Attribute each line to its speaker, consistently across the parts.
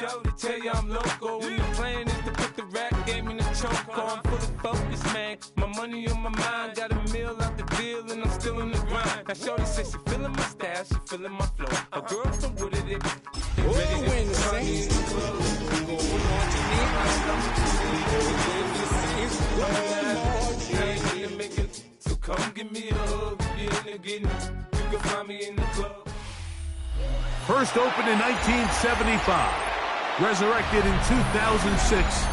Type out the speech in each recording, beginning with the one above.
Speaker 1: shorty, tell you I'm local. When the plan is to put the rap game in the choke on. Full of focus, man. My money on my mind. Got a meal out the deal and I'm still in the grind. Now shorty says she feeling my style, she feeling my flow. A girl from Wooded, they ready to try me in the club. So come give me a hug, you can find me in the club.
Speaker 2: First opened in 1975, resurrected in 2006.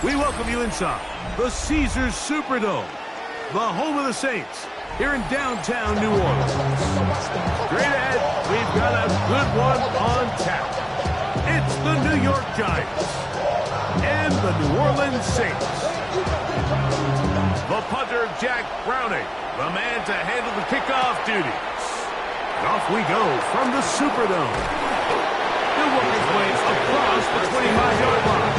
Speaker 2: We welcome you inside the Caesars Superdome, the home of the Saints, here in downtown New Orleans. Straight ahead, we've got a good one on tap. It's the New York Giants and the New Orleans Saints. The punter, Jack Browning, the man to handle the kickoff duties. And off we go from the Superdome. He'll work his way across the 25-yard line.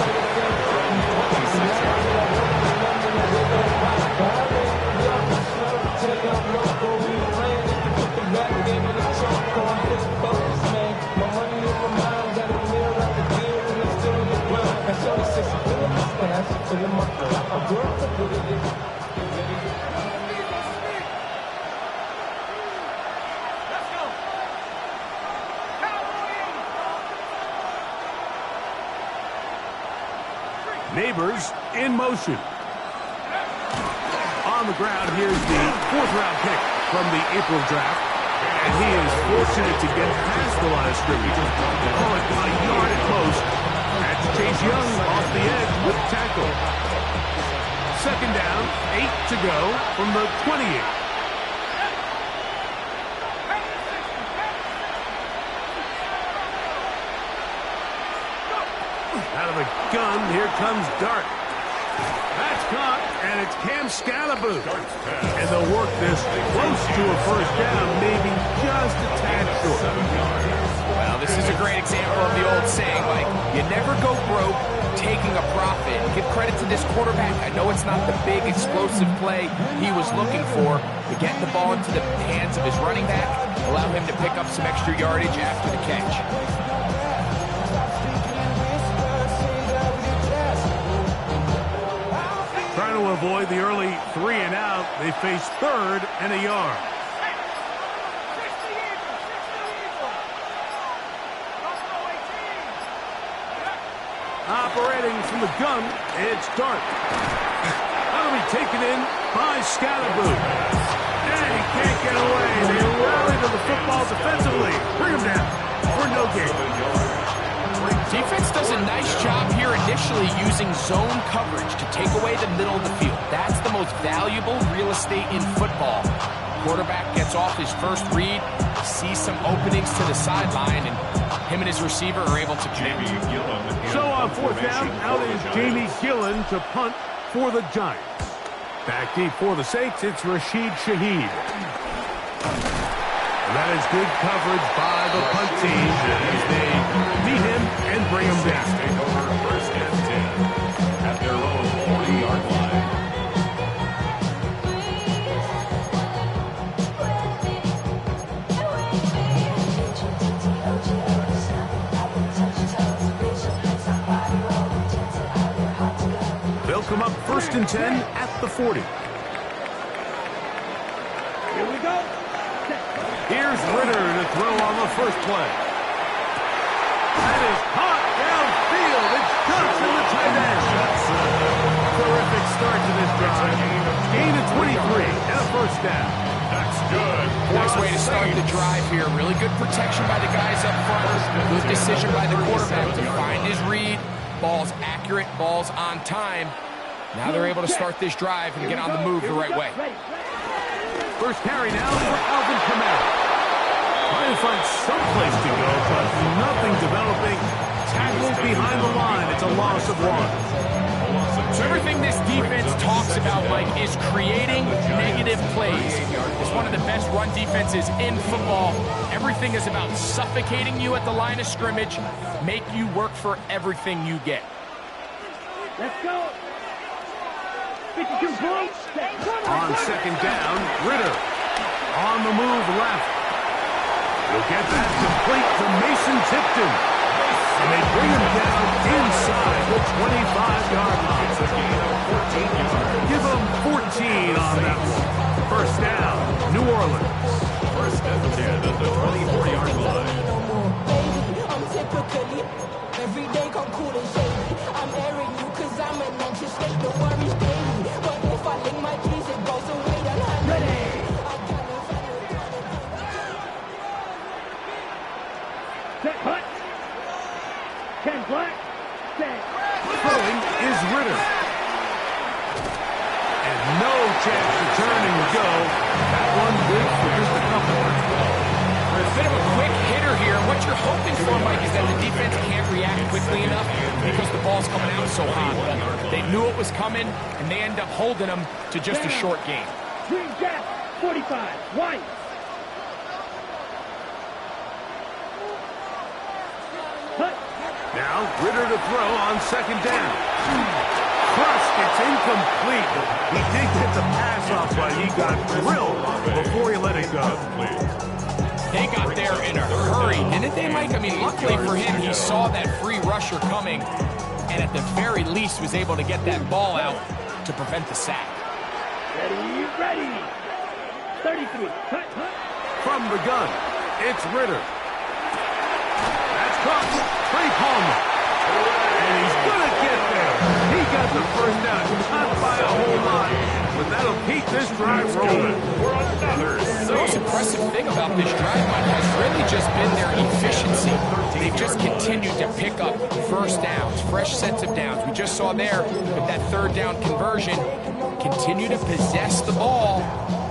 Speaker 2: Neighbors in motion. On the ground, here's the fourth-round pick from the April draft. And he is fortunate to get past the line of scrimmage. Call it a yard at most. That's Chase Young off the edge with tackle. Second down, 8 to go from the 28. Out of the gun, here comes Dart. That's caught, and it's Cam Scalaboo. And they'll work this close to a first down, maybe just a tad short.
Speaker 3: Well, this is a great example of the old saying, like, you never go broke taking a profit. Give credit to this quarterback. I know it's not the big, explosive play he was looking for, but getting the ball into the hands of his running back, allow him to pick up some extra yardage after the catch.
Speaker 2: Trying to avoid the early 3 and out, they face third and a yard. Operating from the gun, it's Dart. That'll be taken in by Scalaboo. And he can't get away. They rally to the football defensively. Bring him down for no gain.
Speaker 3: Defense does a nice job here initially using zone coverage to take away the middle of the field. That's the most valuable real estate in football. Quarterback gets off his first read, sees some openings to the sideline, and him and his receiver are able to connect.
Speaker 2: So on fourth down, out is Jamie Gillen to punt for the Giants. Back deep for the Saints, it's Rashid Shaheed. And that is good coverage by the punt team as they meet him and bring him down.
Speaker 4: Take over first and 10 at their own 40-yard line.
Speaker 2: They'll come up first and 10 at the 40.
Speaker 5: Here we go.
Speaker 2: Here's Ritter to throw on the first play. That is caught downfield. It's Johnson, the tight end. Terrific start to this drive. Gain of 23 and a first down.
Speaker 4: That's good.
Speaker 3: Nice way to start the drive here. Really good protection by the guys up front. Good decision by the quarterback to find his read. Ball's accurate, ball's on time. Now they're able to start this drive and get on the move the right way.
Speaker 2: First carry now for Alvin Kamara. Trying to find some place to go, but nothing developing. Tackled behind the line. It's a loss of 1.
Speaker 3: So everything this defense talks about, Mike, is creating negative plays. It's one of the best run defenses in football. Everything is about suffocating you at the line of scrimmage, make you work for everything you get.
Speaker 5: Let's go. 52 points.
Speaker 2: On second down, Ritter. On the move left. He'll get that complete to Mason Tipton. And they bring him down 25-yard line.
Speaker 4: It's a gain of 14 yards.
Speaker 2: Give them 14 on that one. First down, New Orleans.
Speaker 4: First and 10 at the 24-yard line.
Speaker 6: I'm typically every day come cool and shady. I'm airing you cause I'm an anxious state, no worries daily. But if I link my keys, it goes away, then I'm ready.
Speaker 5: Set hut. 10 black. Set.
Speaker 2: Throwing is Ritter. And no chance to turn and go. That one good for just a couple.
Speaker 3: A bit of a quick hitter here. What you're hoping for, Mike, is that the defense can't react quickly enough because the ball's coming out so hot. But they knew it was coming, and they end up holding them to just a short game.
Speaker 5: Green gap. 45. White. Hut.
Speaker 2: Now Ritter to throw on second down. Crushed, it's incomplete. He did get the pass off, but he got drilled before he let it go.
Speaker 3: They got there in a hurry, didn't they, Mike? I mean, luckily for him, he saw that free rusher coming, and at the very least was able to get that ball out to prevent the sack.
Speaker 5: Ready, ready. 33. Hut, hut.
Speaker 2: From the gun, it's Ritter. That's caught. Trey Palmer. And he's going to get there. He got the first down. Not by a whole lot. But that'll keep this drive rolling.
Speaker 3: The most impressive thing about this drive, Mike, has really just been their efficiency. They've just continued to pick up first downs, fresh sets of downs. We just saw there with that third down conversion. Continue to possess the ball.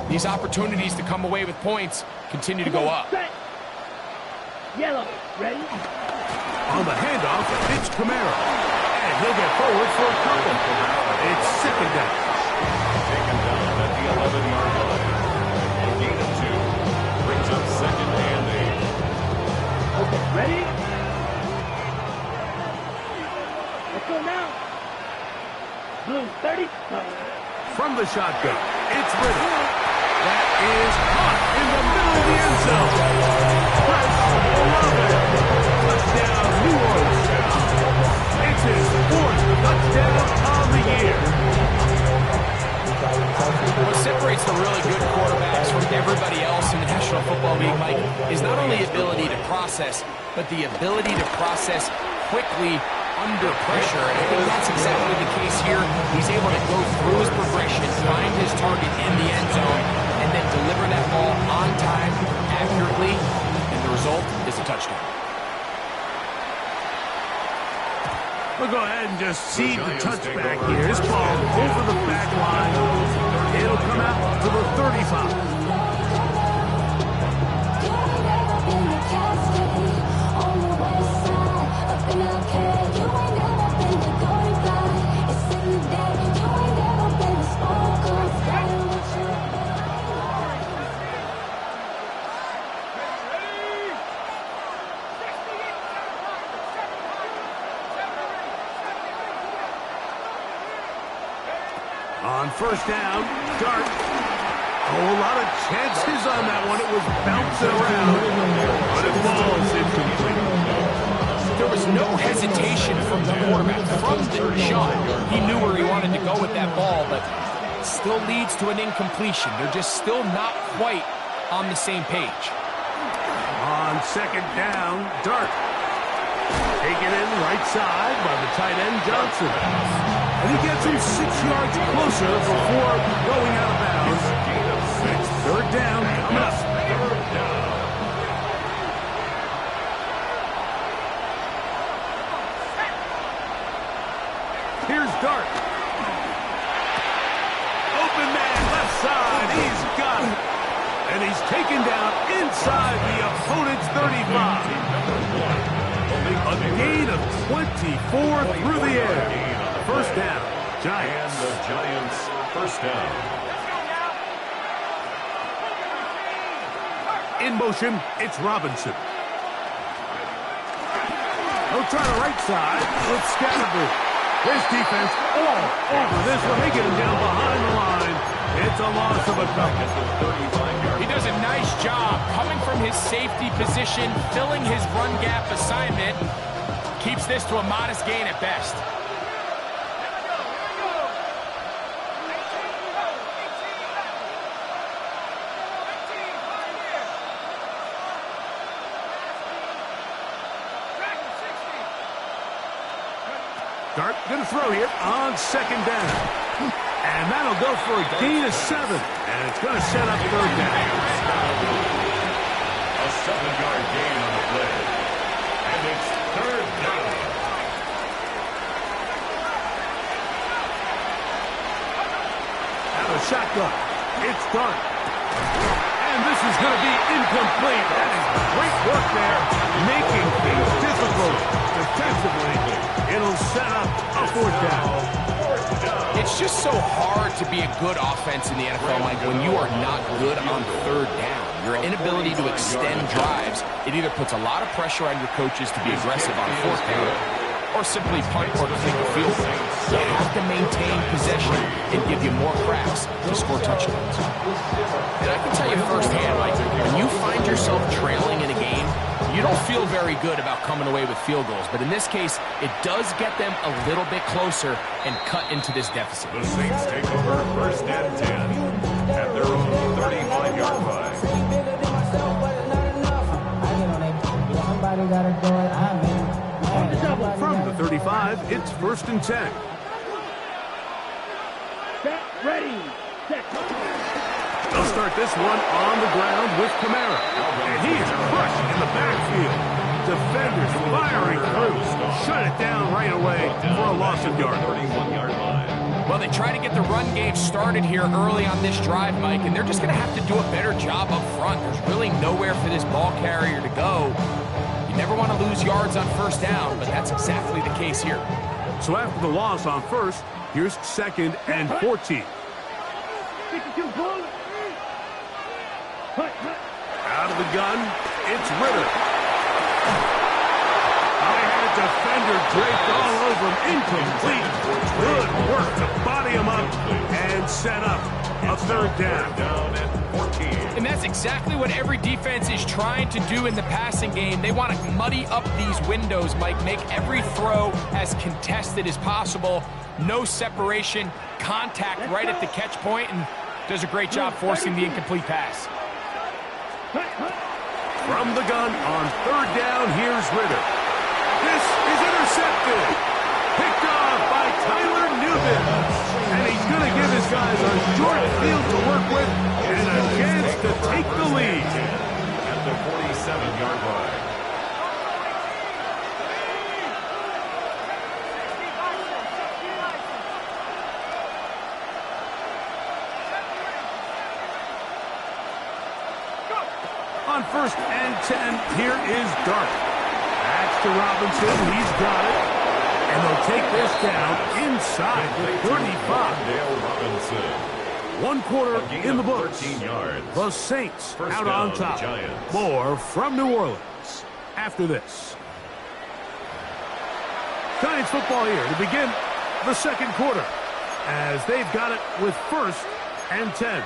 Speaker 3: These opportunities to come away with points continue to go up.
Speaker 5: Set. Yellow. Ready.
Speaker 2: On the handoff, it's Camaro. And he'll get forward for a couple. It's second down.
Speaker 4: Taken down at the 11-yard line. A gain of 2. Brings up second and 8.
Speaker 5: Okay, ready? Let's go now. Blue 30.
Speaker 2: From the shotgun, it's Ritter. That is caught in the middle of the end zone. Press 11. Touchdown, New Orleans. It's his 4th touchdown on the year.
Speaker 3: What separates the really good quarterbacks from everybody else in the National Football League, Mike, is not only ability to process, but the ability to process quickly under pressure. And I think that's exactly the case here. He's able to go through his progression, find his target in the end zone, and then deliver that ball on time, accurately, and the result is a touchdown.
Speaker 2: We'll go ahead and just seed the touchback here. This ball over the back line. It'll come out to the 35. On first down, Dart. A whole lot of chances on that one. It was bouncing around, but it falls incomplete.
Speaker 3: There was no hesitation from the quarterback. From the jump, he knew where he wanted to go with that ball, but still leads to an incompletion. They're just still not quite on the same page.
Speaker 2: On second down, Dart. Taken in right side by the tight end, Johnson. And he gets him 6 yards closer before going out of bounds. It's third down coming up. Here's Dart. Open man, left side. He's got it. And he's taken down inside the opponent's 35. A gain of 24 through the air. First down, Giants.
Speaker 4: And the Giants first down.
Speaker 2: In motion, it's Robinson. He'll try the right side with Scattergood. His defense all over this one. They get him down behind the line. It's a loss of a couple.
Speaker 3: He does a nice job coming from his safety position, filling his run gap assignment. Keeps this to a modest gain at best.
Speaker 2: Dart going to throw here on second down. And that'll go for a gain of 7. And it's going to set up third down.
Speaker 4: A 7-yard gain on the play. And it's third down.
Speaker 2: Out of shotgun. It's Dart. And this is going to be incomplete. That is great work there, making things difficult defensively. It'll set up a fourth down.
Speaker 3: It's just so hard to be a good offense in the NFL, Mike, when you are not good on third down. Your inability to extend drives, it either puts a lot of pressure on your coaches to be aggressive on fourth down or simply punt or kick a field goal. You have to maintain possession and give you more cracks to score touchdowns. And I can tell you firsthand, Mike, when you find yourself trailing in a game, you don't feel very good about coming away with field goals. But in this case, it does get them a little bit closer and cut into this deficit.
Speaker 4: The Saints take over first and 10 at their own 35-yard line.
Speaker 2: From the 35, it's first and 10.
Speaker 5: Set, ready, set.
Speaker 2: They'll start this one on the ground with Kamara. And he is crushed in the backfield. Defenders firing through. Shut it down right away for a loss of yard.
Speaker 4: 31-yard line.
Speaker 3: Well, they try to get the run game started here early on this drive, Mike, and they're just going to have to do a better job up front. There's really nowhere for this ball carrier to go. You never want to lose yards on first down, but that's exactly the case here.
Speaker 2: So after the loss on first, here's second and 14.
Speaker 5: 52, pull.
Speaker 2: Out of the gun, it's Ritter. They had a defender draped all over him. Incomplete. Good work to body him up and set up a third down.
Speaker 4: Down at 14.
Speaker 3: And that's exactly what every defense is trying to do in the passing game. They want to muddy up these windows, Mike, make every throw as contested as possible. No separation, contact right at the catch point, and does a great job forcing the incomplete pass.
Speaker 2: From the gun on third down, here's Ritter. This is intercepted. Picked off by Tyler Newman. And he's going to give his guys a short field to work with and a chance to take the lead.
Speaker 4: At the 47-yard line.
Speaker 2: On first and 10, here is Dart. Backs to Robinson. He's got it. And they'll take this down inside the 35.
Speaker 4: Dale Robinson.
Speaker 2: 1 quarter in the books.
Speaker 4: 13 yards.
Speaker 2: The Saints
Speaker 4: First
Speaker 2: out
Speaker 4: down,
Speaker 2: on top.
Speaker 4: Giants.
Speaker 2: More from New Orleans after this. Giants football here to begin the second quarter as they've got it with first and 10.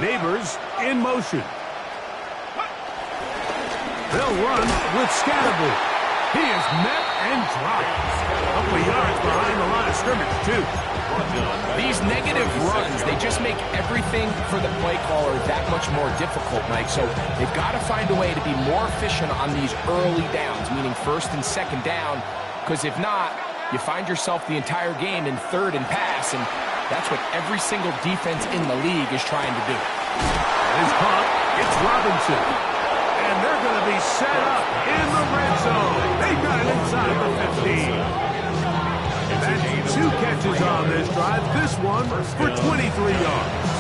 Speaker 2: Neighbors in motion. They'll run with Scatterby. He is met and dropped. A couple of yards behind the line of scrimmage, too.
Speaker 3: These negative runs, they just make everything for the play caller that much more difficult, Mike. So they've got to find a way to be more efficient on these early downs, meaning first and second down, because if not, you find yourself the entire game in third and pass, and that's what every single defense in the league is trying to do.
Speaker 2: His pump, it's Robinson. And they're going to be set up in the red zone. They got it inside the 15. That's 2 catches on this drive. This one for 23 yards.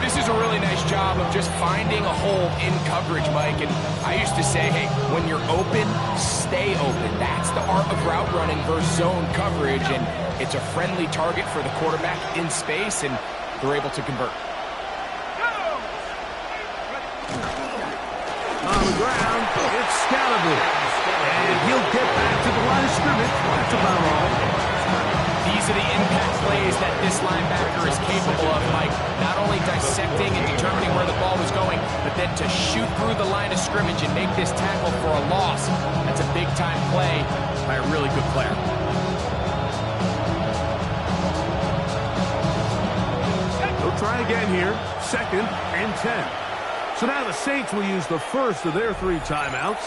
Speaker 3: This is a really nice job of just finding a hole in coverage, Mike. And I used to say, hey, when you're open, stay open. That's the art of route running versus zone coverage. And it's a friendly target for the quarterback in space, and they're able to convert.
Speaker 2: On the ground, it's Scalaboo. And he'll get back to the line of scrimmage. scrimmage. That's about all.
Speaker 3: These are the impact plays that this linebacker is capable of, Mike. Not only dissecting and determining where the ball was going, but then to shoot through the line of scrimmage and make this tackle for a loss. That's a big-time play by a really good player.
Speaker 2: They'll try again here. 2nd and 10. So now the Saints will use the first of their 3 timeouts.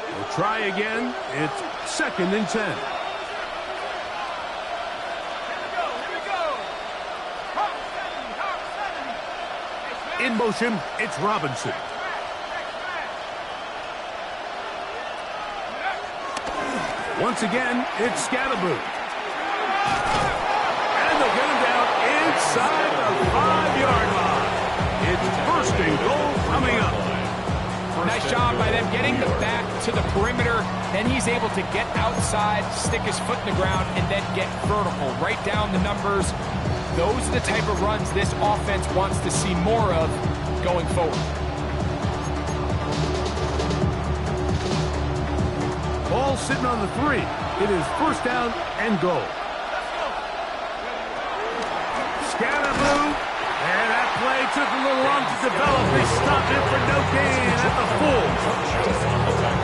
Speaker 2: They'll try again. It's 2nd and 10. In motion, it's Robinson. Once again, it's Scatterboot. And they'll get him down inside the 5-yard line. It's 1st and goal coming up.
Speaker 3: Nice job by them getting the back to the perimeter. Then he's able to get outside, stick his foot in the ground, and then get vertical. Right down the numbers. Those are the type of runs this offense wants to see more of going forward.
Speaker 2: Ball sitting on the 3. It is 1st down and goal. Scatterboot. And that play took a little long to develop. They stopped it for no gain at the full.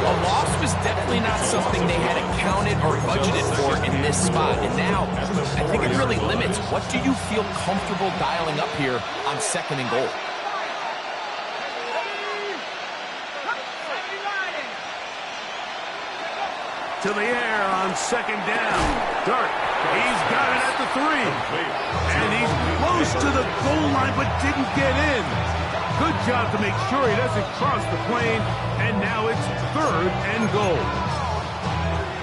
Speaker 3: A loss was definitely not something they had accounted or budgeted for in this spot. And now, I think it really limits. What do you feel comfortable dialing up here on 2nd and goal?
Speaker 2: To the air on 2nd down. Dart. He's got it at the 3. And he's close to the goal line but didn't get in. Good job to make sure he doesn't cross the plane. And now it's 3rd and goal.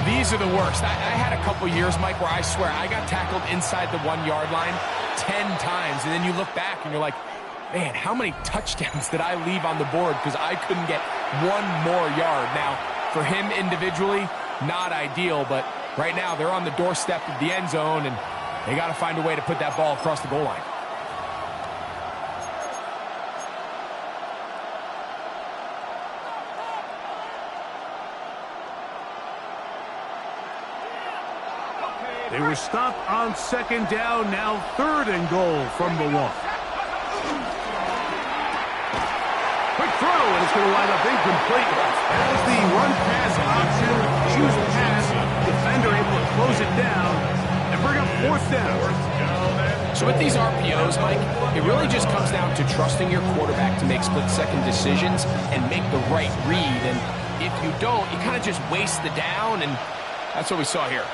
Speaker 3: These are the worst. I had a couple years, Mike, where I swear I got tackled inside the 1-yard line 10 times. And then you look back and you're like, man, how many touchdowns did I leave on the board because I couldn't get one more yard? Now, for him individually, not ideal, but right now they're on the doorstep of the end zone, and they got to find a way to put that ball across the goal line.
Speaker 2: They were stopped on 2nd down, now 3rd and goal from the 1. Quick throw, and it's going to wind up incomplete. As the run-pass option, choose pass, defender able to close it down and bring up 4th down.
Speaker 3: So with these RPOs, Mike, it really just comes down to trusting your quarterback to make split-second decisions and make the right read. And if you don't, you kind of just waste the down, and that's what we saw here.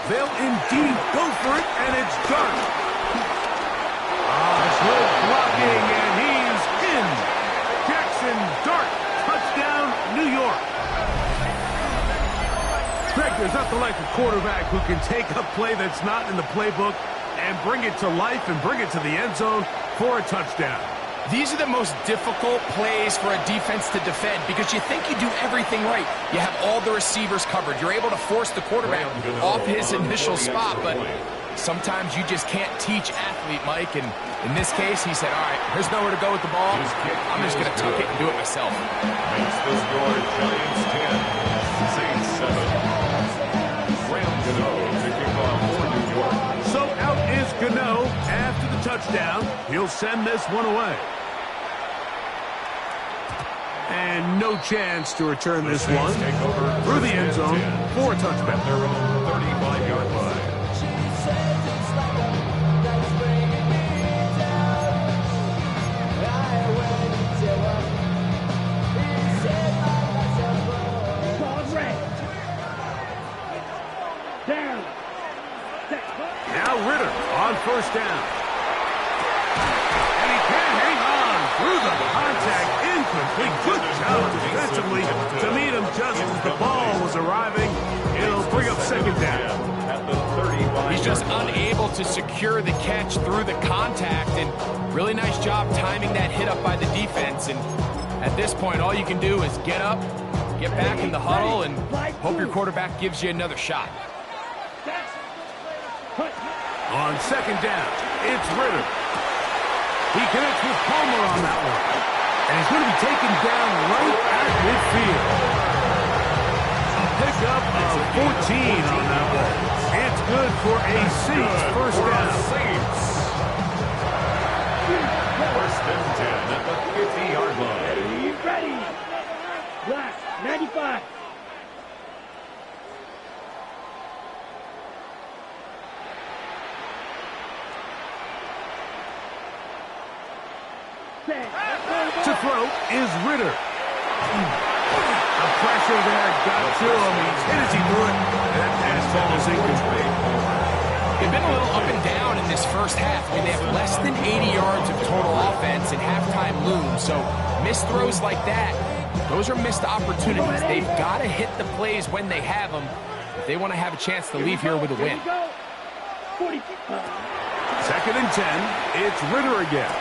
Speaker 2: They'll indeed go for it, and it's Dart. Good blocking, and he's in. Jackson Dart, touchdown, New York. Greg, there's nothing like a quarterback who can take a play that's not in the playbook and bring it to life and bring it to the end zone for a touchdown.
Speaker 3: These are the most difficult plays for a defense to defend because you think you do everything right. You have all the receivers covered. You're able to force the quarterback off his initial spot, but sometimes you just can't teach athlete, Mike. And in this case, he said, all right, there's nowhere to go with the ball. I'm just going to tuck it and do it myself.
Speaker 4: Makes the score Giants 10, Saints 7. Graham Gano to kick off for New York.
Speaker 2: So out is Gano after the touchdown. He'll send this one away. And no chance to return this one through the end zone for a touchdown.
Speaker 4: Their own 35-yard line.
Speaker 5: Down.
Speaker 2: Now Ritter on 1st down. And he can hang on through the contact. Incomplete. Good job defensively to meet him just as the ball was arriving. It'll bring up 2nd down.
Speaker 4: At the 35.
Speaker 3: He's just unable able to secure the catch through the contact, and really nice job timing that hit up by the defense. And at this point, all you can do is get up, get back in the huddle, and hope your quarterback gives you another shot.
Speaker 2: On second down, it's Ritter. He connects with Palmer on that one. And he's going to be taken down right at midfield. A pickup of 14 on that one. It's good for a Saints first down.
Speaker 4: First and 10 at the 50-yard line.
Speaker 5: Ready. Black, 95.
Speaker 2: To throw is Ritter. The pressure there got to him. He's hit as he threw it. That pass ball is incomplete.
Speaker 3: They've been a little up and down in this first half. I mean, they have less than 80 yards of total offense and halftime looms. So missed throws like that, those are missed opportunities. They've got to hit the plays when they have them if they want to have a chance to leave here with a win.
Speaker 2: Second and 10. It's Ritter again.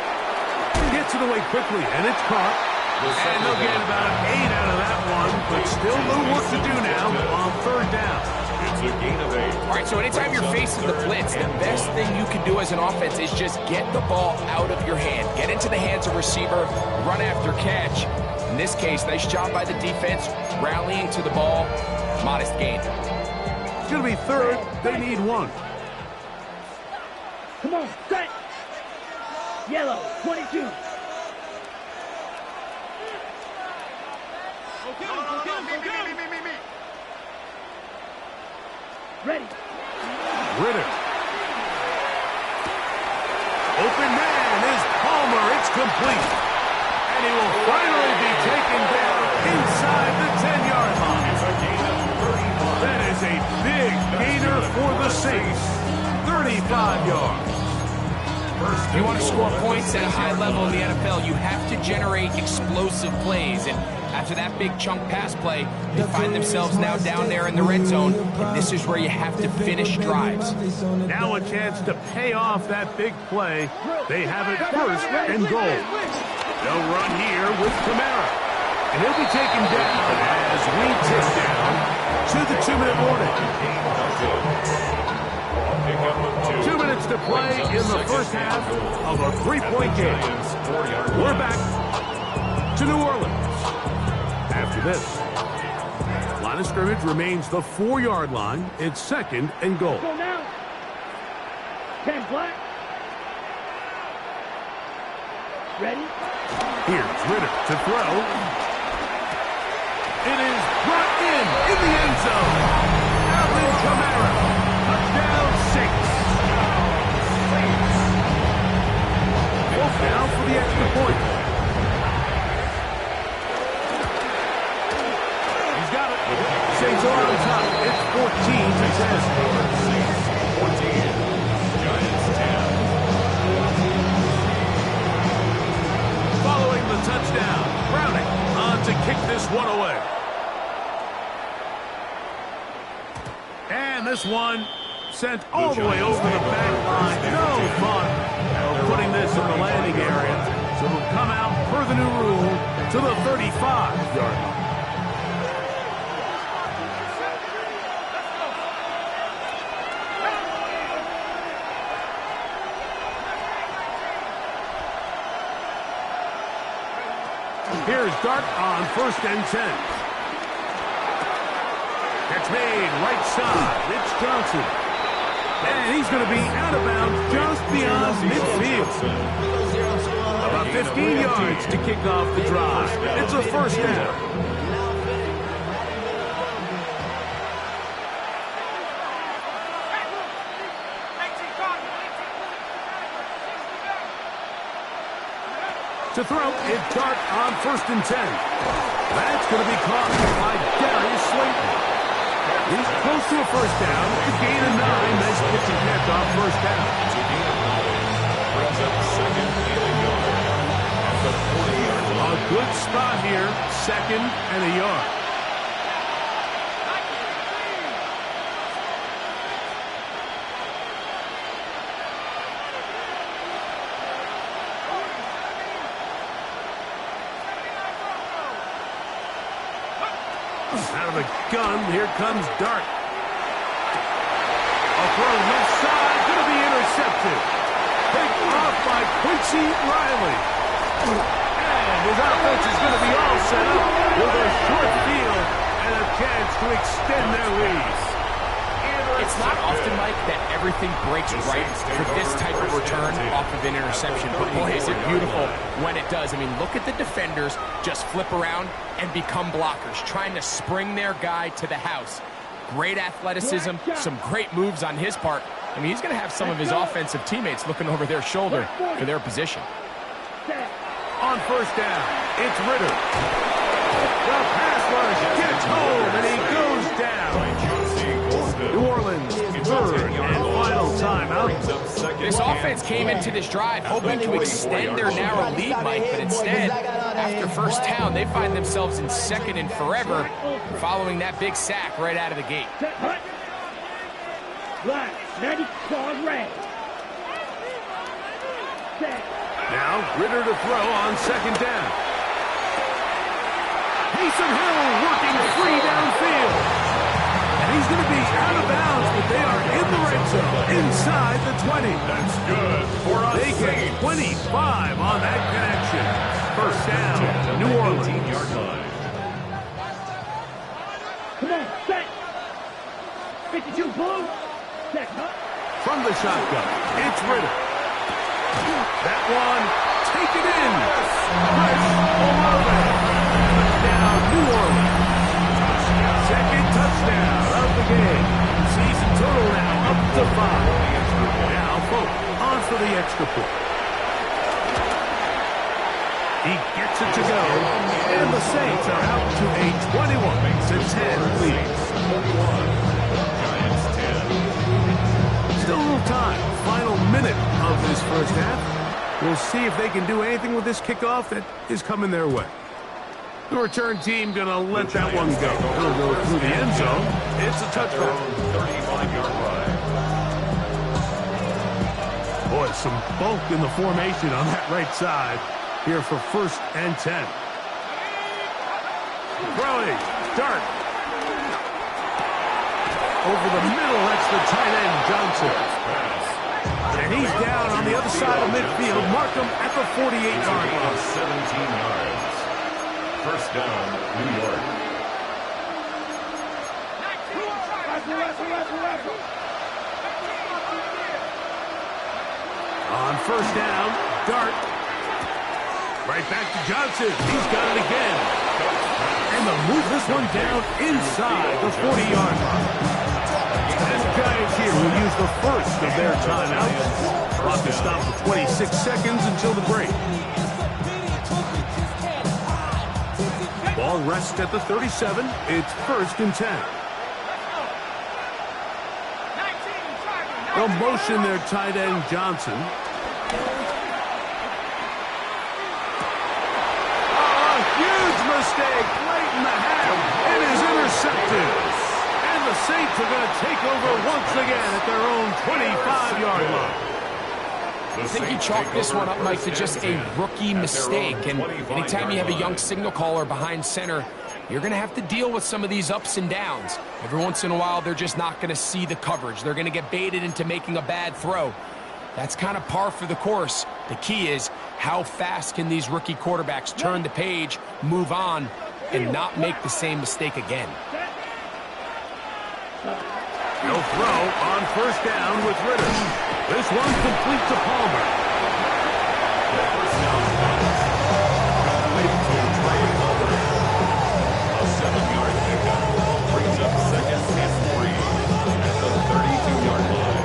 Speaker 2: He gets it away quickly, and it's caught. And they'll get about an 8 out of that one, but still a little work to do now on third down.
Speaker 4: It's a gain of 8.
Speaker 3: All right, so anytime you're facing the blitz, the best thing you can do as an offense is just get the ball out of your hand. Get into the hands of receiver, run after catch. In this case, nice job by the defense, rallying to the ball, modest gain.
Speaker 2: It's going to be third. They need one.
Speaker 5: Come on, set. Yellow, 22. Ready.
Speaker 2: Ritter. Open man is Palmer. It's complete. And he will finally be taken down inside the 10-yard line. That is a big gainer for the Saints. 35 yards.
Speaker 3: If you want to score points at a high level in the NFL, you have to generate explosive plays. And after that big chunk pass play, they find themselves now down there in the red zone. And this is where you have to finish drives.
Speaker 2: Now a chance to pay off that big play. They have it first and goal. They'll run here with Kamara. And he'll be taken down as we tick down to the 2-minute warning. 2 minutes to play in the first half of a 3-point game. We're back to New Orleans. After this, line of scrimmage remains the 4-yard line. It's second and goal.
Speaker 5: Go now. 10 black. Ready.
Speaker 2: Here's Ritter to throw. It is brought in the end zone. Alvin Kamara. Touchdown, Saints. Fourth down for the extra point. He's got it. Saints are on top. It's 14-10.
Speaker 4: 14. Giants 10.
Speaker 2: Following the touchdown, Browning on to kick this one away. And this one sent all the way over the back line. No fun of putting this in the landing area. So it'll come out per the new rule to the 35-yard line. Here's Dart on first and 10. Catch made right side. It's Johnson. And he's going to be out of bounds just beyond midfield. About 15 yards to kick off the drive. It's a first down. To throw, it's Dart on first and 10. That's going to be caught by Darius Slayton. He's close to a first down. A gain of 9. Nice pitch and catch off first down.
Speaker 4: Brings up second and a yard at the 40-yard line.
Speaker 2: A good spot here. Second and a yard. Out of the gun, here comes Dart. A throw left side, going to be intercepted. Picked off by Quincy Riley. And his offense is going to be all set up with a short field and a chance to extend their lead.
Speaker 3: It's not often, Mike, that everything breaks right for this type of return off of an interception. But boy, is it beautiful when it does. I mean, look at the defenders just flip around and become blockers, trying to spring their guy to the house. Great athleticism, some great moves on his part. I mean, he's going to have some of his offensive teammates looking over their shoulder for their position.
Speaker 2: On first down, it's Ritter. The pass rush gets home, and he goes down. New Orleans, third and final timeout.
Speaker 3: This offense came into this drive hoping to extend their narrow lead, Mike, but instead, after first down, they find themselves in second and forever following that big sack right out of the gate.
Speaker 5: Black, 90 claws red.
Speaker 2: Now, Ritter to throw on second down. Taysom Hill working free downfield. And he's going to be out of bounds, but they are in the red zone, inside the 20.
Speaker 4: That's good for us.
Speaker 2: They get 25 on that connection. First down, New Orleans.
Speaker 4: 18-yard line.
Speaker 5: Come on, set. 52 blue. Set, huh?
Speaker 2: From the shotgun, it's Ritter. That one, take it in. Fresh Olave. Now New Orleans. Second touchdown of the game. Season total now up to 5. Now Folk on for the extra point. He gets it to go, and the Saints are out to a 21-10 lead.
Speaker 4: Giants 10.
Speaker 2: Still a little time. Final minute of this first half. We'll see if they can do anything with this kickoff that is coming their way. The return team going to let that one go. It'll go through the end zone. It's a touchdown.
Speaker 4: 35-yard line.
Speaker 2: Boy, some bulk in the formation on that right side here for first and 10. Throwing. Dart. Over the middle, that's the tight end, Johnson. And he's down on the other side of midfield. Mark him at the 48-yard line.
Speaker 4: 17 yards. First down, New York.
Speaker 2: On first down, Dart. Right back to Johnson. He's got it again. And they'll move this one down inside the 40-yard line. And the Giants here will use the first of their timeouts. Clock is stopped for 26 seconds until the break. Ball rests at the 37. It's first and 10. They'll motion their tight end, Johnson. A huge mistake late in the half. It is intercepted. And the Saints are going to take over once again at their own 25-yard line.
Speaker 3: I think you chalk this one up, Mike, to just a rookie mistake. And anytime you have a young signal caller behind center, you're going to have to deal with some of these ups and downs. Every once in a while, they're just not going to see the coverage. They're going to get baited into making a bad throw. That's kind of par for the course. The key is how fast can these rookie quarterbacks turn the page, move on, and not make the same mistake again.
Speaker 2: He'll throw on first down with Ritter. This one complete to Palmer.
Speaker 4: First down pass. Complete to Trey Palmer. A 7-yard pickup brings up second and 3 at the 32-yard line.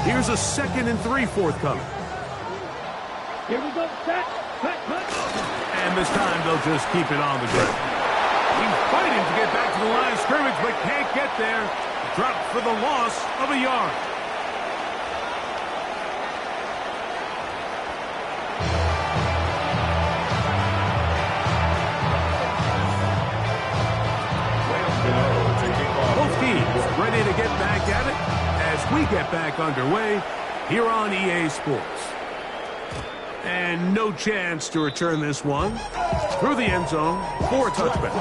Speaker 2: Here's a second and 3 forthcoming.
Speaker 5: Here we go, set, cut.
Speaker 2: And this time they'll just keep it on the ground. He's fighting to get back to the line of scrimmage, but can't get there. Dropped for the loss of a yard. Both teams ready to get back at it as we get back underway here on EA Sports. And no chance to return this one. Through the end zone for a touchback.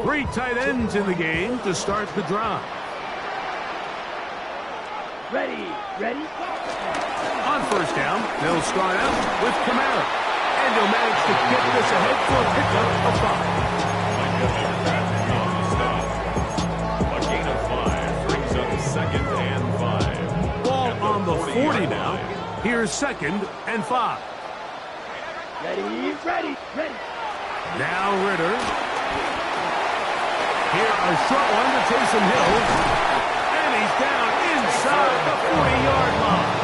Speaker 2: Three tight ends in the game to start the drive.
Speaker 5: Ready.
Speaker 2: On first down, they'll start out with Kamara. And he'll manage to get this ahead for a pickup of 5.
Speaker 4: A gain of 5 brings up 2nd and 5.
Speaker 2: Ball on the 40 now. Here's 2nd and 5.
Speaker 5: Ready.
Speaker 2: Now Ritter. Here a short one to Taysom Hill. And he's down inside the 40-yard line.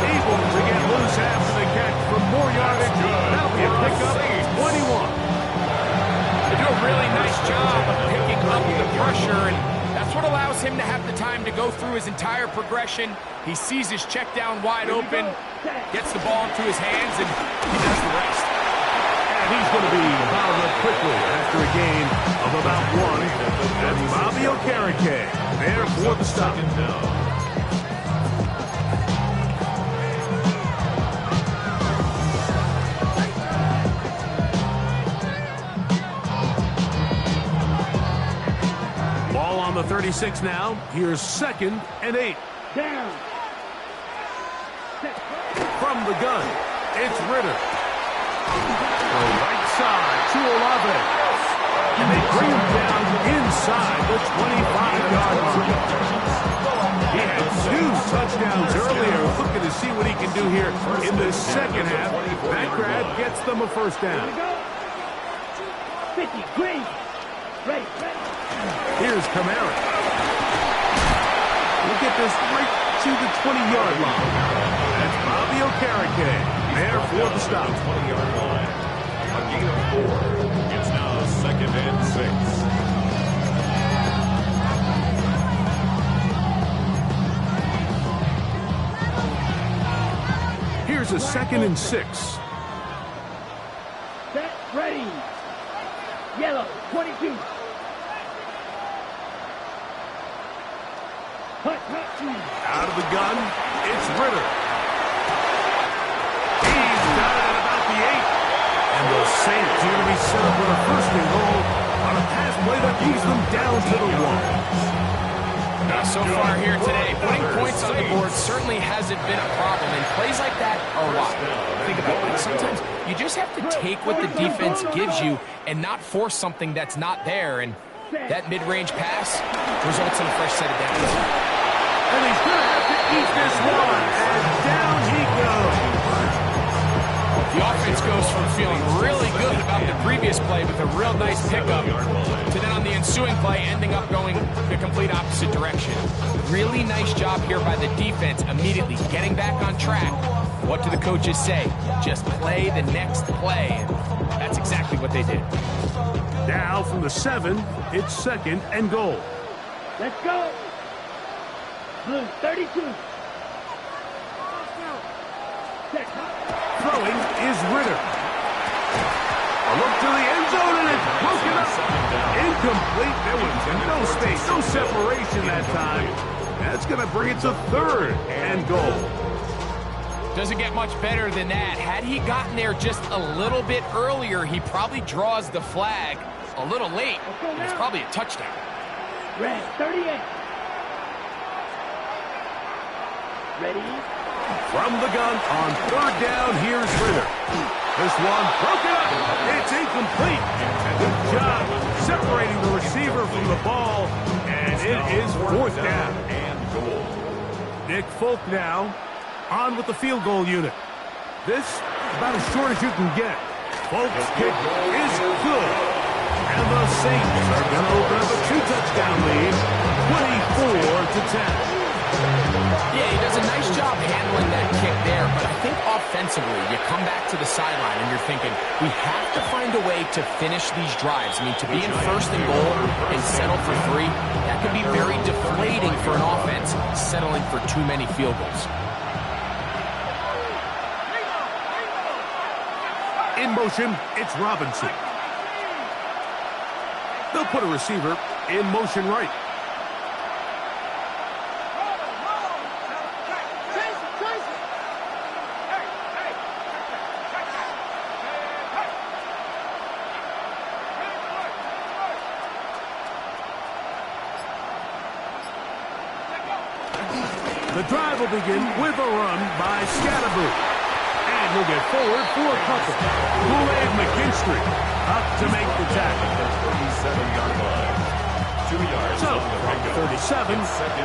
Speaker 2: Able to get loose after the catch for more yardage. That'll be a pickup, 21.
Speaker 3: They do a really nice job of picking up the pressure, and that's what allows him to have the time to go through his entire progression. He sees his check down wide open, gets the ball into his hands, and he does the rest.
Speaker 2: And he's going to be fouled up quickly after a gain of about 1. That's Bobby Okereke there for the stop. On the 36 now. Here's 2nd and 8.
Speaker 5: Down.
Speaker 2: From the gun, it's Ritter. The right side to Olave. And they bring him down inside the 25-yard line. He had 2 touchdowns earlier. Looking to see what he can do here in the second half. That grab gets them a first down.
Speaker 5: 50, green. Ready.
Speaker 2: Here's Kamara. We'll get this right to the 20-yard line. That's Bobby Okereke there for the stop.
Speaker 4: 20-yard line. A gain of 4. It's now 2nd and 6.
Speaker 2: Here's a 2nd and 6.
Speaker 5: Set, ready. Yellow, 22.
Speaker 2: Out of the gun, it's Ritter. He's got it at about the 8. And the Saints are going to be set up with a 1st and goal on a pass play that moves them down to the 1.
Speaker 3: So far here today, putting points on the board certainly hasn't been a problem, and plays like that are why. Think about it. Sometimes you just have to take what the defense gives you and not force something that's not there, and that mid-range pass results in a fresh set of downs.
Speaker 2: And he's going to have to eat this one, and down he goes.
Speaker 3: The offense goes from feeling really good about the previous play with a real nice pickup to then on the ensuing play ending up going the complete opposite direction. Really nice job here by the defense, immediately getting back on track. What do the coaches say? Just play the next play. And that's exactly what they did.
Speaker 2: Now from the 7, it's 2nd and goal.
Speaker 5: Let's go. Blue, 32.
Speaker 2: Throwing is Ritter. A look to the end zone, and it's broken up. Incomplete. There was no space, no separation that time. That's going to bring it to 3rd and goal.
Speaker 3: Doesn't get much better than that. Had he gotten there just a little bit earlier, he probably draws the flag a little late. It's probably a touchdown.
Speaker 5: Red, 38. Ready?
Speaker 2: From the gun on 3rd down, here's Ritter. This one broken up. It's incomplete. Good job separating the receiver from the ball, and it is 4th down.
Speaker 4: And goal.
Speaker 2: Nick Folk now on with the field goal unit. This about as short as you can get. Folk's kick is good. And the Saints are going to open up a 2-touchdown lead, 24-10.
Speaker 3: Yeah, he does a nice job handling that kick there, but I think offensively, you come back to the sideline and you're thinking, we have to find a way to finish these drives. I mean, to be in 1st and goal and settle for 3, that could be very deflating for an offense, settling for too many field goals.
Speaker 2: In motion, it's Robinson. They'll put a receiver in motion right. The drive will begin with a run by Scatterboot. And he'll get forward for a couple. Kool-Aid McKinstry up to make the tackle.
Speaker 4: 37-yard line. 2 yards.
Speaker 2: So, from 37,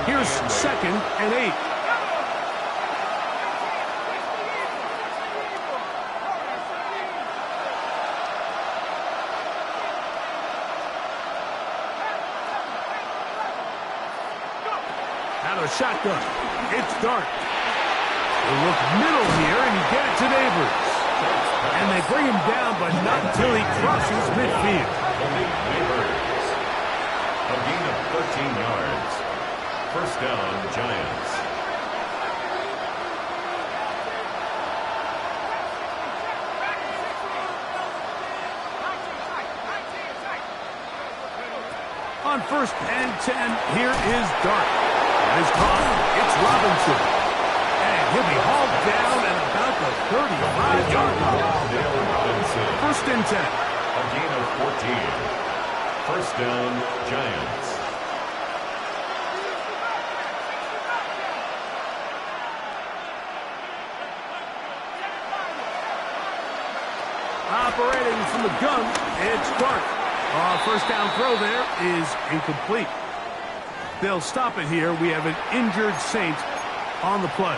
Speaker 2: here's 2nd and 8. Out of the shotgun. It's Dart. He'll look middle here, and you get it to Neighbors. And they bring him down, but not until he crosses midfield.
Speaker 4: A gain of 13 yards. First down, Giants.
Speaker 2: On 1st and 10, here is Dart. His caught, it's Robinson. And he'll be hauled down at about the 35-yard line.
Speaker 4: Robinson.
Speaker 2: 1st and 10.
Speaker 4: A gain of 14. First down, Giants.
Speaker 2: Operating from the gun, it's Dart. First down throw there is incomplete. They'll stop it here. We have an injured Saint on the play.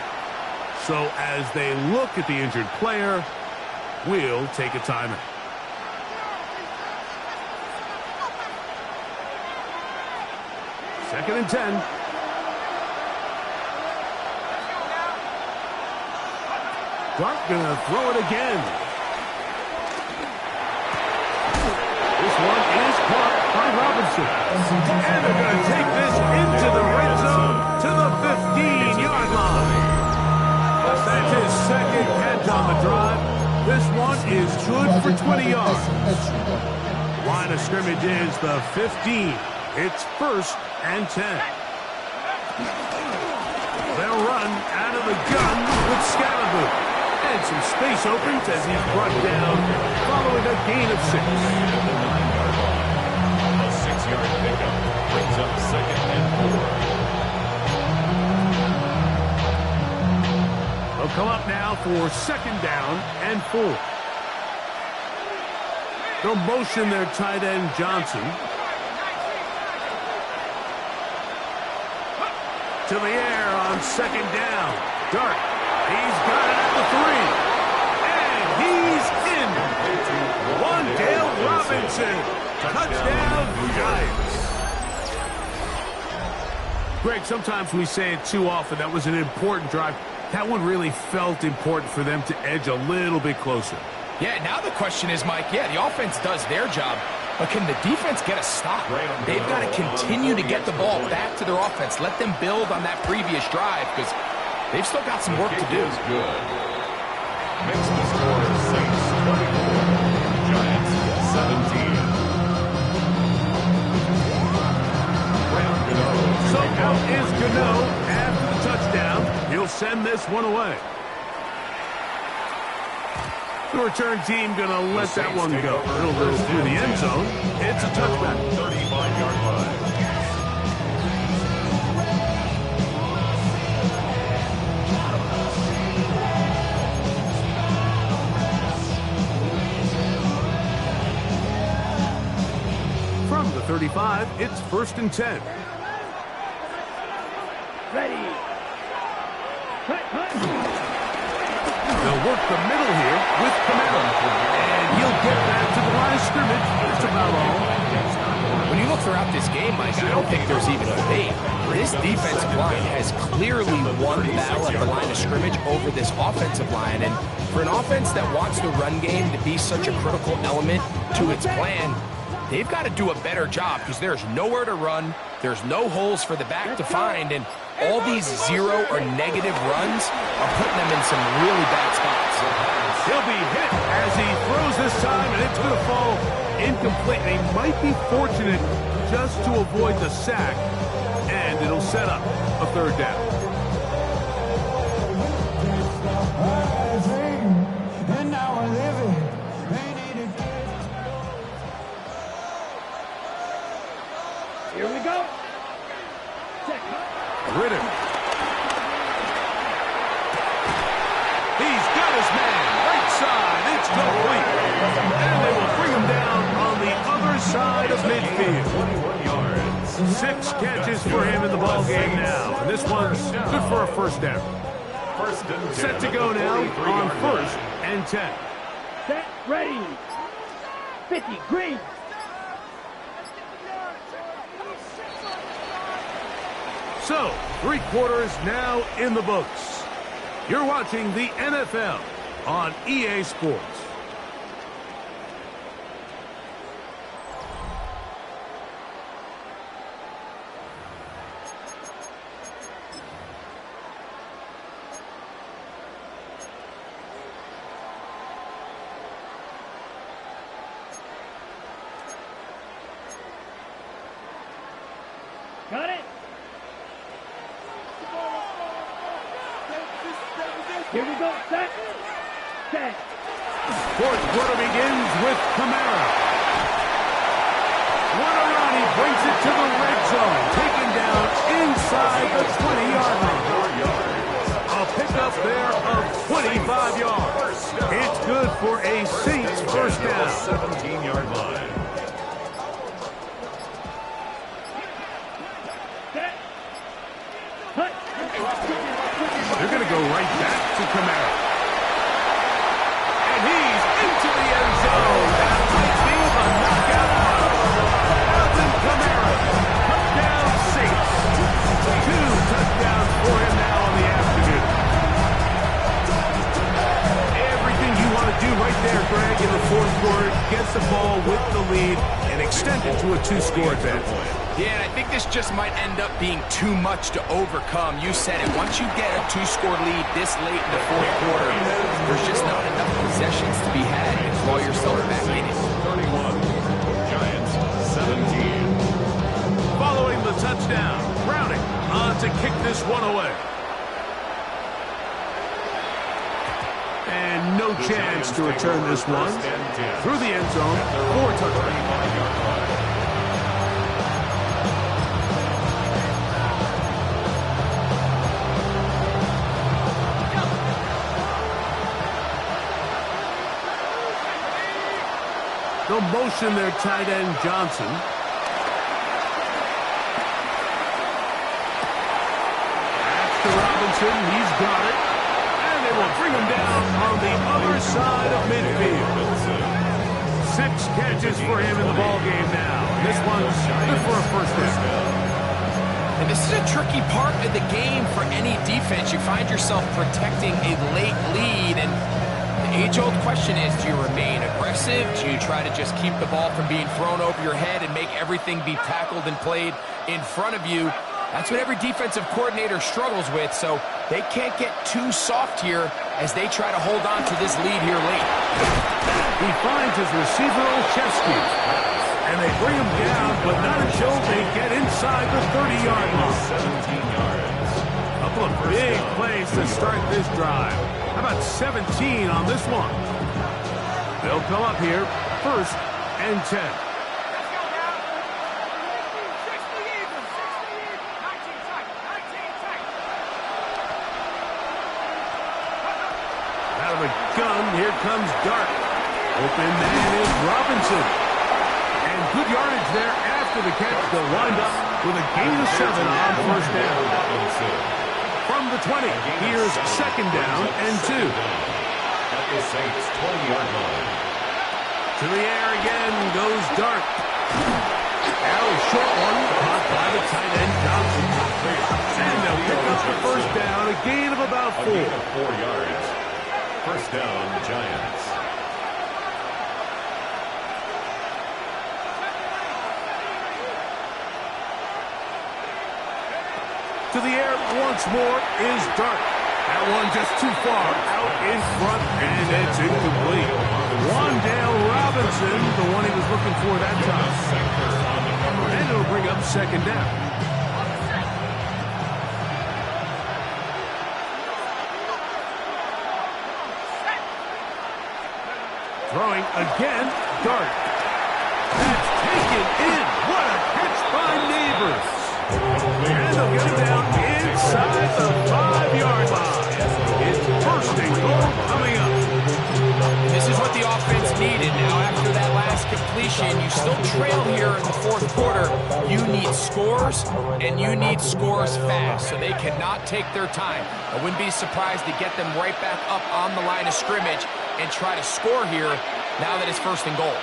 Speaker 2: So as they look at the injured player, we'll take a timeout. Second and 10. Dart gonna throw it again. This one is caught by Robinson. And they're going to take this into the red zone to the 15-yard line. That's his 2nd catch on the drive. This one is good for 20 yards. Line of scrimmage is the 15. It's 1st and 10. They'll run out of the gun with Scatterboot. And some space opens as he's brought down following a gain of 6.
Speaker 4: A 6-yard pickup brings up 2nd and 4.
Speaker 2: They'll come up now for 2nd down and 4. They'll motion their tight end Johnson to the air on 2nd down. Dart. He's got it at the 3. And he's in. Wandale Robinson. Touchdown, Giants. Greg, sometimes we say it too often. That was an important drive. That one really felt important for them to edge a little bit closer.
Speaker 3: Yeah, now the question is, Mike, the offense does their job, but can the defense get a stop? They've got to continue to get the ball back to their offense. Let them build on that previous drive, because they've still got some work to do.
Speaker 4: Good. Makes the score Saints 24, Giants 17.
Speaker 2: So out is Gano after the touchdown. He'll send this one away. The return team going to let that one go. It'll go through the end zone. It's a touchback.
Speaker 4: 35-yard line.
Speaker 2: From the 35, it's 1st and 10.
Speaker 5: Ready.
Speaker 2: They'll work the middle here with Kamara. And he'll get back to the line of scrimmage. That's about all.
Speaker 3: When you look throughout this game, Mike, I don't think there's even a debate. This defensive line has clearly won the battle at the line of scrimmage over this offensive line. And for an offense that wants the run game to be such a critical element to its plan, they've got to do a better job, because there's nowhere to run, there's no holes for the back to find, and all these 0 or negative runs are putting them in some really bad spots.
Speaker 2: He'll be hit as he throws this time, and it's going to fall Incomplete. They might be fortunate just to avoid the sack, and it'll set up a third down.
Speaker 5: Here we go.
Speaker 2: Ritter. He's got his man. Right side. It's complete. And they will bring him down on the other side of midfield.
Speaker 4: 21 yards.
Speaker 2: 6 catches for him in the ball game now. And this one's good for a first down.
Speaker 4: First and 10.
Speaker 2: Set to go now on 1st and 10.
Speaker 5: Set, ready. 50, green.
Speaker 2: So, 3 quarters now in the books. You're watching the NFL on EA Sports.
Speaker 5: Got it. Here we go. Set. Set.
Speaker 2: Fourth quarter begins with Kamara. He brings it to the red zone. Taken down inside the 20-yard line. A pickup there of 25 yards. It's good for a Saints first down.
Speaker 4: 17-yard line.
Speaker 5: Set. Cut.
Speaker 2: They're going to go right back to Kamara. And he's into the end zone. That might be the knockout blow. Alvin Kamara. Touchdown Saints. 2 touchdowns for him now on the afternoon. Everything you want to do right there, Greg, in the fourth quarter. Gets the ball with the lead and extend it to a 2-score advantage.
Speaker 3: Yeah, and I think this just might end up being too much to overcome. You said it. Once you get a 2-score lead this late in the fourth quarter, there's just not enough possessions to be had to claw yourself back in it.
Speaker 4: 31. Giants 17.
Speaker 2: Following the touchdown, Browning on to kick this one away. And no chance to return this one. Through the end zone, 4 touchdowns. They'll motion their tight end, Johnson. That's to Robinson. He's got it. And they will bring him down on the other side of midfield. 6 catches for him in the ball game now. This one's good for a first down.
Speaker 3: And this is a tricky part of the game for any defense. You find yourself protecting a late lead, and the age-old question is, do you remain aggressive? Do you try to just keep the ball from being thrown over your head and make everything be tackled and played in front of you? That's what every defensive coordinator struggles with, so they can't get too soft here as they try to hold on to this lead here late.
Speaker 2: He finds his receiver, Olszewski, and they bring him down, but not until they get inside the 30-yard line.
Speaker 4: 17 yards.
Speaker 2: A couple of big plays to start this drive. How about 17 on this one? They'll come up here, 1st and 10. Out of the gun, here comes Dart. Open man is Robinson. And good yardage there after the catch. They'll wind up with a gain of 7 on first down. From the 20, here's second down and 2.
Speaker 4: At the Saints 20-yard line.
Speaker 2: To the air again goes Dart. Now a short one caught by the tight end Johnson. And they'll pick up the first down, a gain of about 4.
Speaker 4: A gain of 4 yards. First down, Giants.
Speaker 2: To the air once more is Dart. That one just too far out in front, and it's incomplete. Wandale Robinson, the one he was looking for that time. And it'll bring up second down. Throwing again, Dart. That's taken in. What a catch by Neighbors. And they'll get it down inside the 5-yard line. It's first and goal coming up.
Speaker 3: This is what the offense needed. Now, after that last completion, you still trail here in the fourth quarter. You need scores, and you need scores fast, so they cannot take their time. I wouldn't be surprised to get them right back up on the line of scrimmage and try to score here now that it's first and goal.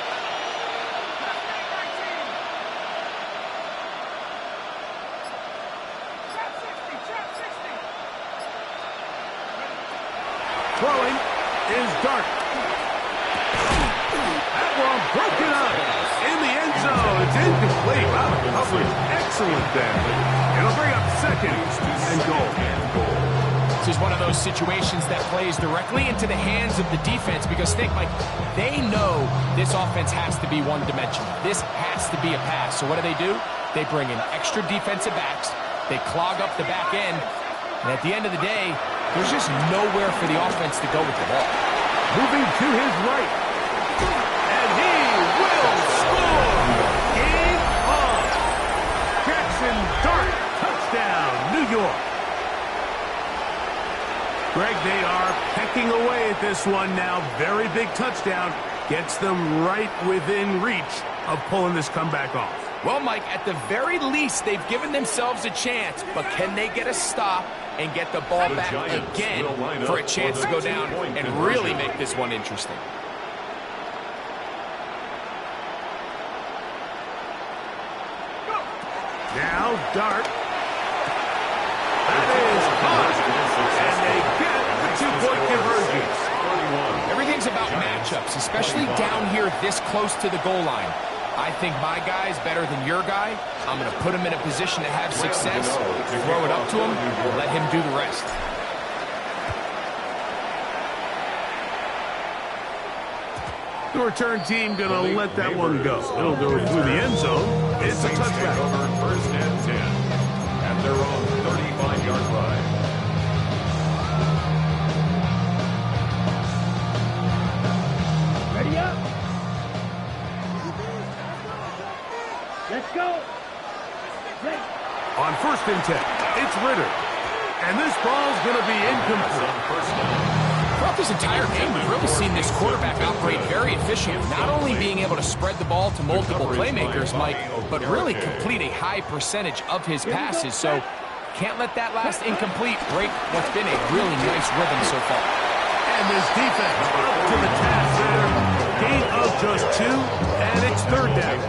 Speaker 2: Throwing is Dart. That one broken up in the end zone. It's incomplete. Wow, the coverage excellent there. It'll bring up second and goal.
Speaker 3: This is one of those situations that plays directly into the hands of the defense because think, Mike, they know this offense has to be one-dimensional. This has to be a pass. So what do? They bring in extra defensive backs. They clog up the back end. And at the end of the day, there's just nowhere for the offense to go with the ball.
Speaker 2: Moving to his right. And he will score. Game on. Jackson Dart. Touchdown, New York. Greg, they are pecking away at this one now. Very big touchdown. Gets them right within reach of pulling this comeback off.
Speaker 3: Well, Mike, at the very least, they've given themselves a chance. But can they get a stop and get the ball back again for a chance to go down and really make this one interesting?
Speaker 2: Now, Dart. That is caught. And they get the two-point conversion.
Speaker 3: Everything's about matchups, especially down here this close to the goal line. I think my guy's better than your guy. I'm going to put him in a position to have success, throw it up to him, let him do the rest.
Speaker 2: The return team going to let that one go. It'll go through the end zone. It's a touchback.
Speaker 4: Over first and 10 at their own 35-yard line.
Speaker 5: Ready up. Let's go. Ready.
Speaker 2: On first and 10, it's Ritter. And this ball's going to be incomplete.
Speaker 3: Throughout this entire game, we've really seen this quarterback operate very efficiently, not only being able to spread the ball to multiple playmakers, Mike, but really complete a high percentage of his passes. So can't let that last incomplete break what's been a really nice rhythm so far.
Speaker 2: And this defense up to the task there. Gain of just 2, and it's third down.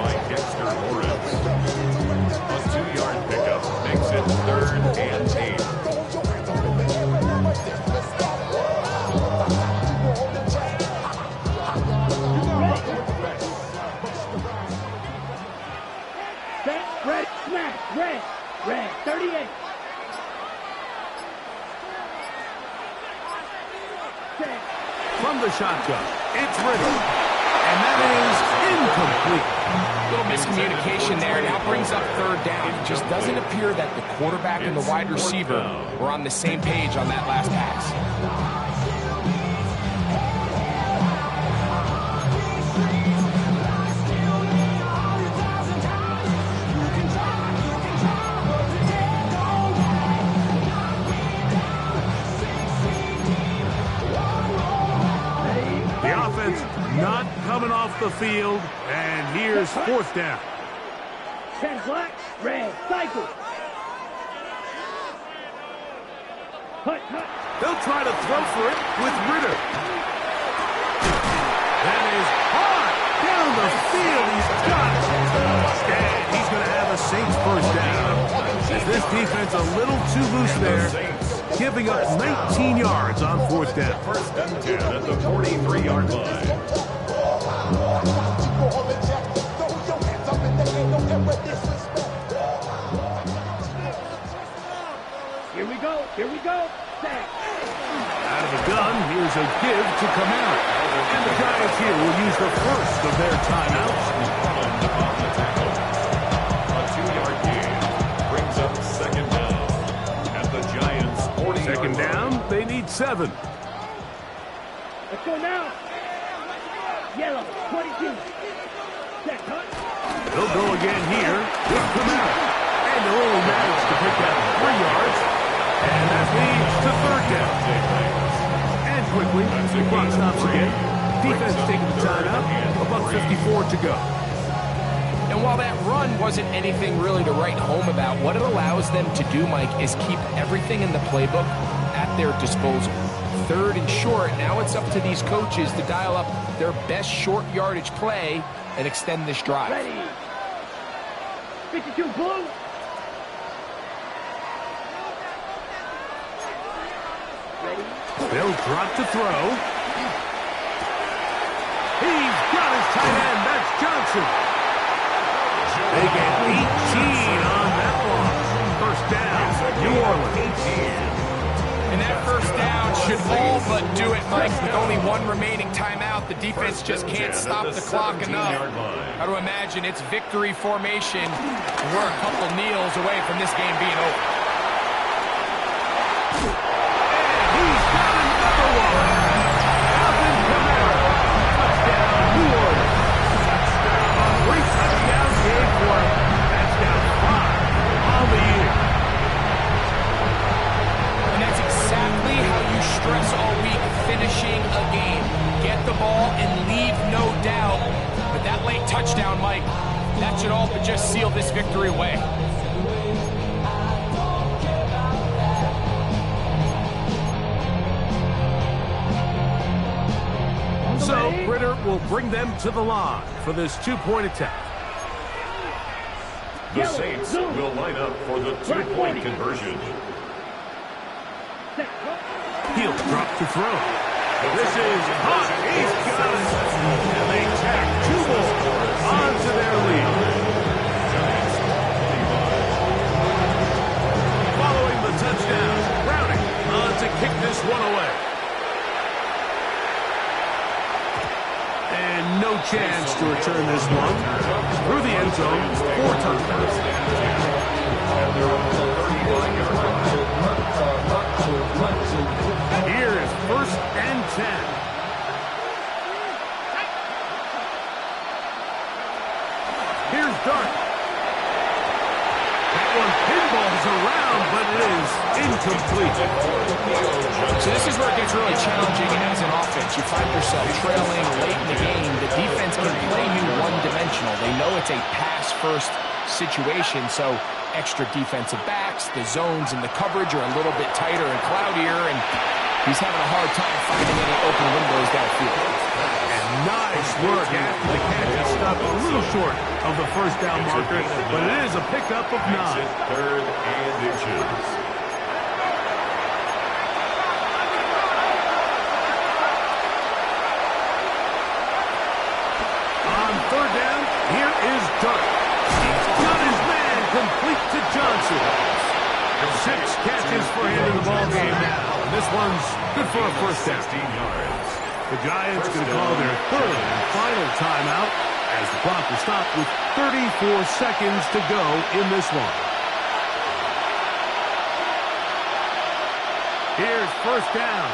Speaker 4: A 2-yard pickup makes it 3rd and 8.
Speaker 5: Red, smash, red, 38.
Speaker 2: From the shotgun, it's Ritter. And that is incomplete.
Speaker 3: Little miscommunication there. Now brings up third down. It just doesn't appear that the quarterback and the wide receiver were on the same page on that last pass.
Speaker 2: Not coming off the field, and here's fourth down.
Speaker 5: 10 black, red, cycle. Hut.
Speaker 2: They'll try to throw for it with Ritter. That is hard down the field. He's got it. And he's going to have a Saints first down. As this defense a little too loose there, giving up 19 yards on fourth down.
Speaker 4: First and 10 at the 43-yard line.
Speaker 5: Here we go. Sack.
Speaker 2: Out of the done. Here's a give to come out. And the Giants here will use the first of their timeouts.
Speaker 4: On the tackle. A 2-yard gain brings up second down at the Giants' 40-yard
Speaker 2: Second down, they need 7.
Speaker 5: Let's go now. Yellow, 22. Set, cut.
Speaker 2: They'll go again here. He'll come out. And they'll only manage to pick up 3 yards. And that leads to third down. And quickly, the clock stops again. Defense taking the timeout. About 54 to go.
Speaker 3: And while that run wasn't anything really to write home about, what it allows them to do, Mike, is keep everything in the playbook at their disposal. Third and short, now it's up to these coaches to dial up their best short yardage play and extend this drive.
Speaker 5: Ready. 52 blue. Ready.
Speaker 2: They'll drop to throw. He's got his tight end. That's Johnson. They get 18 on that one. First down, New Orleans.
Speaker 3: And that first down should all but do it, Mike. With only one remaining timeout, the defense just can't stop the clock enough. How to imagine it's victory formation. We're a couple kneels away from this game being over.
Speaker 2: He's got another one. Alvin Kamara. Touchdown, New Orleans. A great touchdown game for him. That's down 5 on the year.
Speaker 3: And that's exactly how you stress all week finishing a game. Get the ball and leave no doubt. But that late touchdown, Mike, that should all but just seal this victory away.
Speaker 2: So, Ritter will bring them to the line for this 2-point attack.
Speaker 4: The Saints will line up for the 2-point conversion.
Speaker 2: He'll drop to throw. This is hot. He's got it. And they tack 2 more onto their lead. Following the touchdown, Browning on to kick this one away. And no chance to return this one. Through the end zone, 4 times. Here is 1st and 10. Here's Dart. That one pinballs around, but it is incomplete.
Speaker 3: So this is where it gets really challenging as an offense. You find yourself trailing late in the game. The defense can play you one-dimensional. They know it's a pass-first situation, so extra defensive backs, the zones and the coverage are a little bit tighter and cloudier, and he's having a hard time finding any open windows downfield.
Speaker 2: And nice work after the catch. He stopped a little short of the first down marker, but it is a pickup of 9.
Speaker 4: 3rd and inches.
Speaker 2: On 3rd down, here is Dart. He's got his man complete to Johnson. 6 catches for him in the ballgame now. And this one's good for a first down.
Speaker 4: 16 yards.
Speaker 2: The Giants going to call their 3rd and final timeout as the clock will stop with 34 seconds to go in this one. Here's 1st down.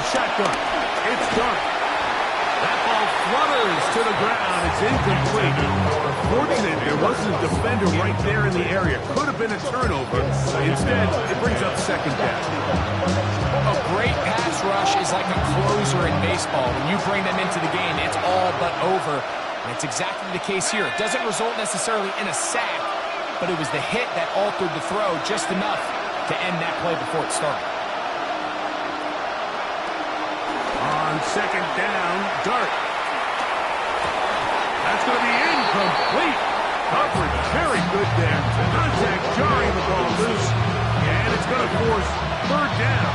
Speaker 2: Shotgun. It's Dart. That ball flutters to the ground. It's incomplete. Unfortunate there wasn't a defender right there in the area. Could have been a turnover. Instead, it brings up 2nd down.
Speaker 3: A great pass rush is like a closer in baseball. When you bring them into the game, it's all but over. And it's exactly the case here. It doesn't result necessarily in a sack, but it was the hit that altered the throw just enough to end that play before it started.
Speaker 2: On 2nd down, Dart. That's going to be incomplete. Coverage very good there. Contact jarring the ball loose. And it's going to force 3rd down.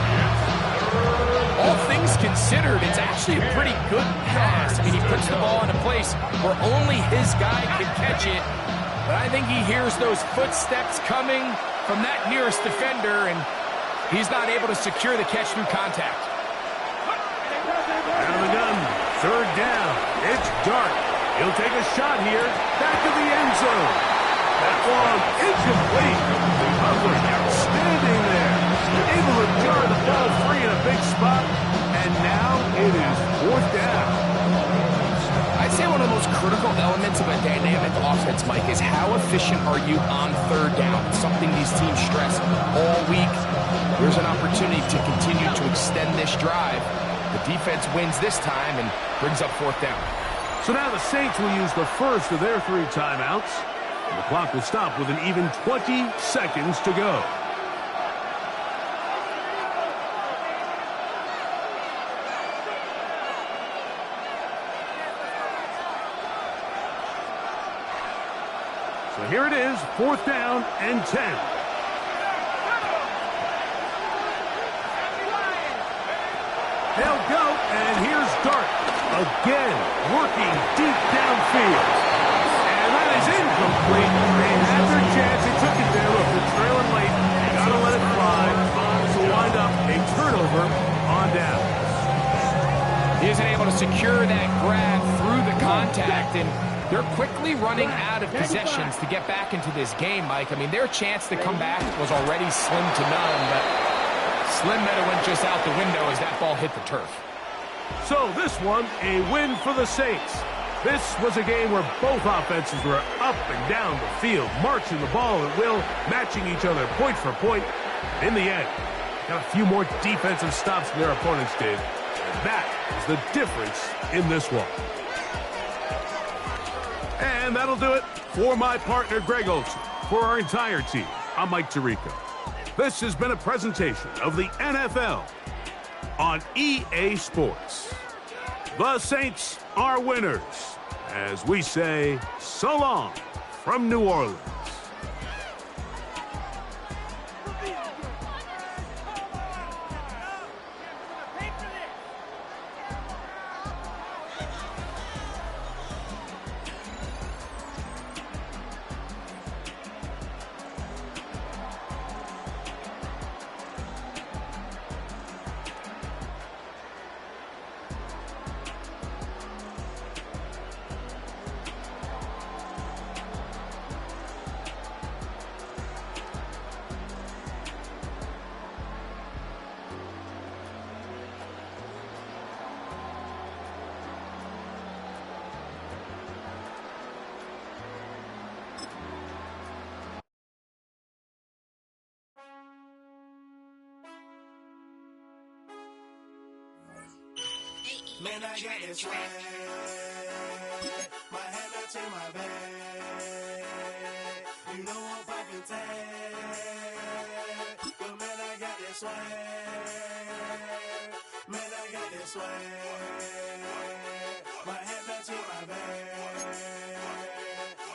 Speaker 3: All things things considered, it's actually a pretty good pass. I mean, he puts the ball in a place where only his guy can catch it. But I think he hears those footsteps coming from that nearest defender, and he's not able to secure the catch through contact.
Speaker 2: Out of the gun, third down. It's Dart. He'll take a shot here. Back to the end zone. That one incomplete. The coverage outstanding there. Able to jar the ball free in a big spot. And now it is fourth down.
Speaker 3: I'd say one of the most critical elements of a dynamic offense, Mike, is how efficient are you on third down? It's something these teams stress all week. There's an opportunity to continue to extend this drive. The defense wins this time and brings up fourth down.
Speaker 2: So now the Saints will use the first of their 3 timeouts. And the clock will stop with an even 20 seconds to go. So here it is, fourth down and 10. They'll go, and here's Dart. Again, working deep downfield. And that is incomplete. They had their chance. They took it there. Look, they're trailing late. Got to let it fly. So wind up a turnover on down.
Speaker 3: He isn't able to secure that grab through the contact, and they're quickly running out of possessions to get back into this game, Mike. I mean, their chance to come back was already slim to none, but Slim Meadow went just out the window as that ball hit the turf.
Speaker 2: So this one, a win for the Saints. This was a game where both offenses were up and down the field, marching the ball at will, matching each other point for point. In the end, got a few more defensive stops than their opponents did. And that is the difference in this one. And that'll do it for my partner, Greg Olson. For our entire team, I'm Mike Tirico. This has been a presentation of the NFL on EA Sports. The Saints are winners, as we say so long from New Orleans.
Speaker 7: Man, I got this swag. My head not in my bag. You know I'm poppin' tag. But man, I got this swag. Man, I got this swag. My head not in my bag.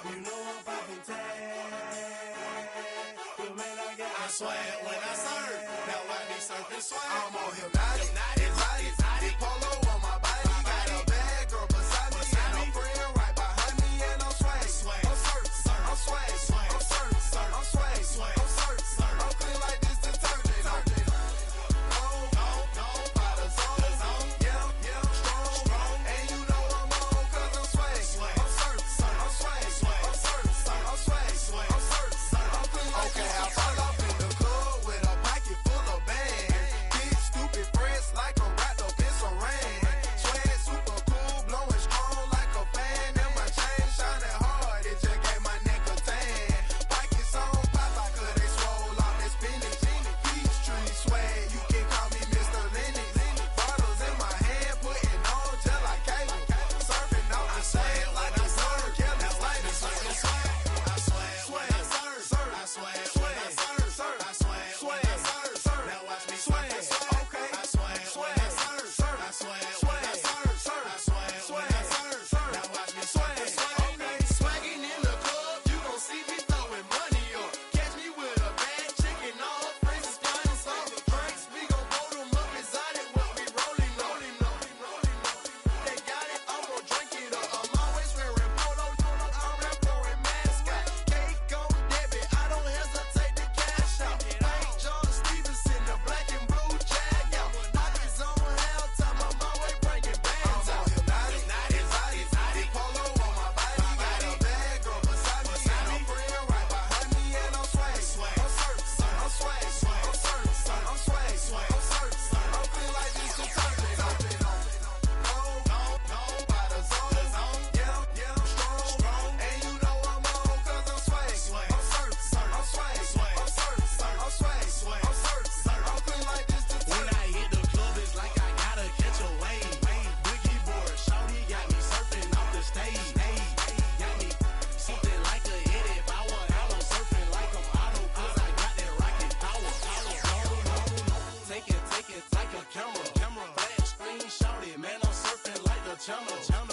Speaker 7: You know I'm poppin' tag. But man, I got this swag. When I serve, now I be surfing swag. I'm on hypnotic, exotic, polo on my body. Got a bad girl beside me, and a friend right behind me, and I'm swag. I'm surf, I'm swag, I'm surf, I'm swag, I'm surf, I'm clean like this detergent. No, by the zone, yeah, strong, and you know I'm on 'cause I'm swag. I'm surf, I'm swag, I'm surf, I'm swag, I'm surf, I'm clean like this. Okay, I fall off in the club with a pocket full of bags. Big stupid friends like I'm wrapped up in some rain. chumbo.